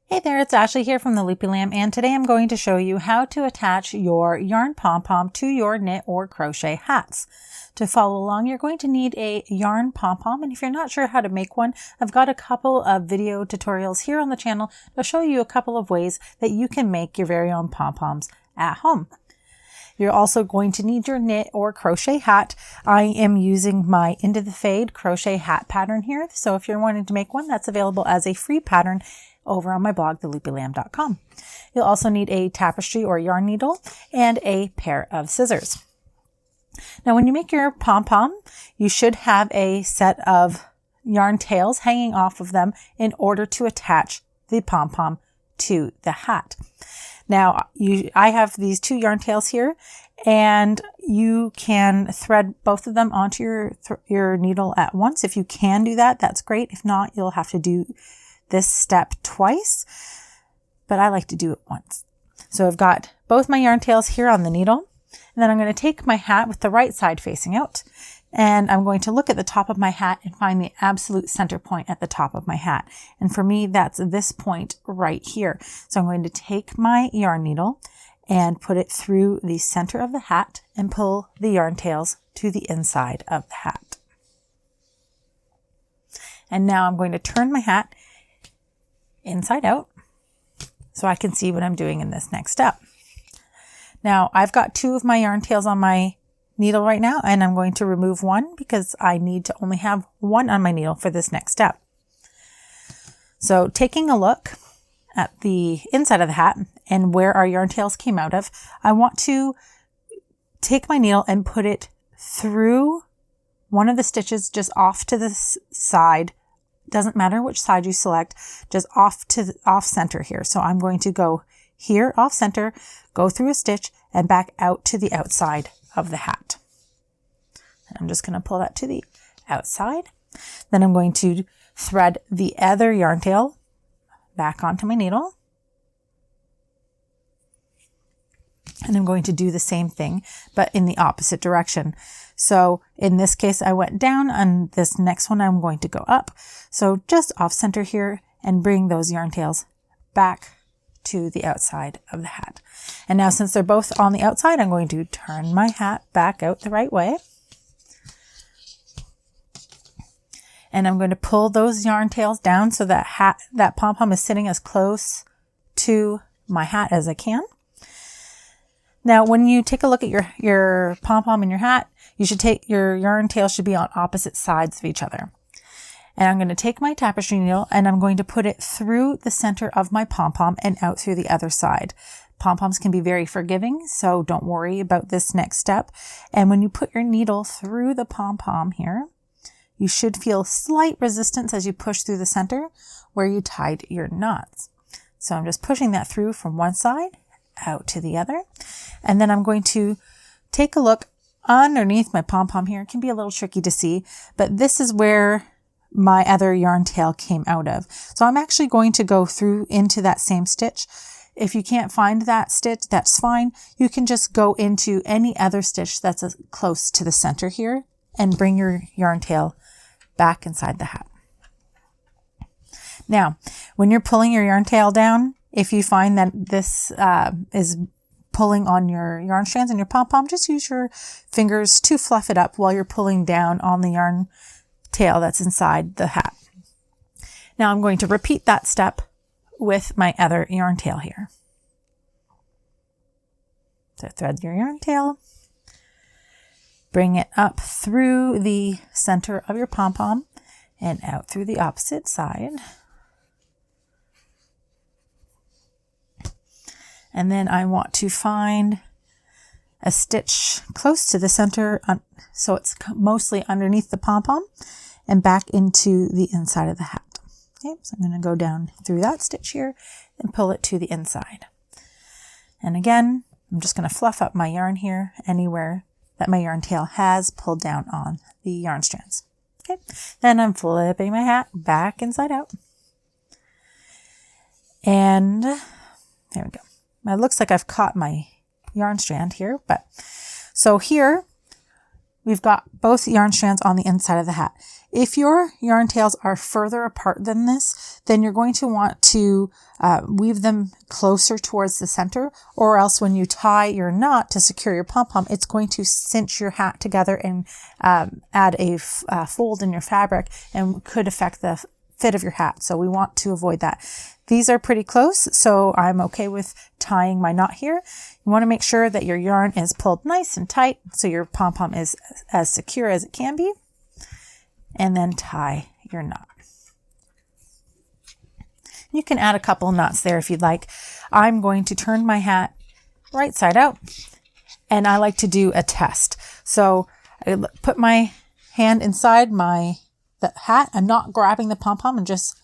Hey there, it's Ashley here from the Loopy Lamb, and today I'm going to show you how to attach your yarn pom-pom to your knit or crochet hats. To follow along, you're going to need a yarn pom-pom, and if you're not sure how to make one, I've got a couple of video tutorials here on the channel to show you a couple of ways that you can make your very own pom-poms at home. You're also going to need your knit or crochet hat. I am using my Into the Fade crochet hat pattern here, so if you're wanting to make one, that's available as a free pattern over on my blog, theloopylamb.com. You'll also need a tapestry or yarn needle and a pair of scissors. Now, when you make your pom-pom, you should have a set of yarn tails hanging off of them in order to attach the pom-pom to the hat. Now, I have these two yarn tails here, and you can thread both of them onto your needle at once. If you can do that, that's great. If not, you'll have to do this step twice, but I like to do it once. So I've got both my yarn tails here on the needle, and then I'm going to take my hat with the right side facing out, and I'm going to look at the top of my hat and find the absolute center point at the top of my hat. And for me, that's this point right here. So I'm going to take my yarn needle and put it through the center of the hat and pull the yarn tails to the inside of the hat. And now I'm going to turn my hat inside out so I can see what I'm doing in this next step. Now, I've got two of my yarn tails on my needle right now, and I'm going to remove one because I need to only have one on my needle for this next step. So taking a look at the inside of the hat and where our yarn tails came out of, I want to take my needle and put it through one of the stitches just off to the side. Doesn't matter which side you select, just off center here. So I'm going to go here off center, go through a stitch and back out to the outside of the hat. I'm just going to pull that to the outside. Then I'm going to thread the other yarn tail back onto my needle. And I'm going to do the same thing, but in the opposite direction. So in this case, I went down, and this next one, I'm going to go up. So just off center here and bring those yarn tails back to the outside of the hat. And now, since they're both on the outside, I'm going to turn my hat back out the right way. And I'm going to pull those yarn tails down so that pom-pom is sitting as close to my hat as I can. Now, when you take a look at your pom-pom and your hat, your yarn tails should be on opposite sides of each other. And I'm going to take my tapestry needle and I'm going to put it through the center of my pom-pom and out through the other side. Pom-poms can be very forgiving, so don't worry about this next step. And when you put your needle through the pom-pom here, you should feel slight resistance as you push through the center where you tied your knots. So I'm just pushing that through from one side out to the other. And then I'm going to take a look underneath my pom-pom here. It can be a little tricky to see, but this is where my other yarn tail came out of. So I'm actually going to go through into that same stitch. If you can't find that stitch, that's fine. You can just go into any other stitch that's close to the center here and bring your yarn tail back inside the hat. Now, when you're pulling your yarn tail down, if you find that this is pulling on your yarn strands and your pom-pom, just use your fingers to fluff it up while you're pulling down on the yarn tail that's inside the hat. Now I'm going to repeat that step with my other yarn tail here. So thread your yarn tail, bring it up through the center of your pom-pom and out through the opposite side. And then I want to find a stitch close to the center, so it's mostly underneath the pom-pom and back into the inside of the hat. Okay, so I'm going to go down through that stitch here and pull it to the inside. And again, I'm just going to fluff up my yarn here anywhere that my yarn tail has pulled down on the yarn strands. Okay, then I'm flipping my hat back inside out. And there we go. It looks like I've caught my yarn strand here, but so here we've got both yarn strands on the inside of the hat. If your yarn tails are further apart than this, then you're going to want to weave them closer towards the center, or else when you tie your knot to secure your pom-pom, it's going to cinch your hat together and add a fold in your fabric and could affect the fit of your hat. So we want to avoid that. These are pretty close, so I'm okay with tying my knot here. You want to make sure that your yarn is pulled nice and tight so your pom-pom is as secure as it can be, and then tie your knot. You can add a couple knots there if you'd like. I'm going to turn my hat right side out, and I like to do a test. So I put my hand inside the hat. I'm not grabbing the pom-pom and just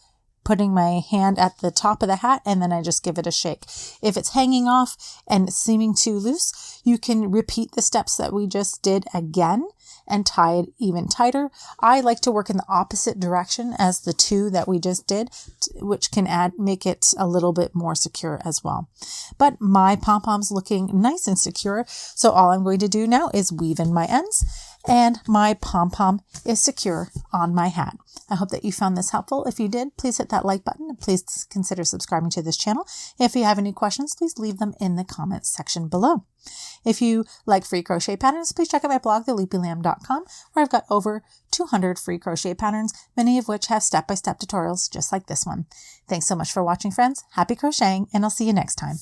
putting my hand at the top of the hat, and then I just give it a shake. If it's hanging off and seeming too loose, you can repeat the steps that we just did again and tie it even tighter. I like to work in the opposite direction as the two that we just did, which can make it a little bit more secure as well. But my pom-pom's looking nice and secure, so all I'm going to do now is weave in my ends, and my pom-pom is secure on my hat. I hope that you found this helpful. If you did, please hit that like button and please consider subscribing to this channel. If you have any questions, please leave them in the comments section below. If you like free crochet patterns, please check out my blog, theloopylamb.com, where I've got over 200 free crochet patterns, many of which have step-by-step tutorials just like this one. Thanks so much for watching, friends. Happy crocheting, and I'll see you next time.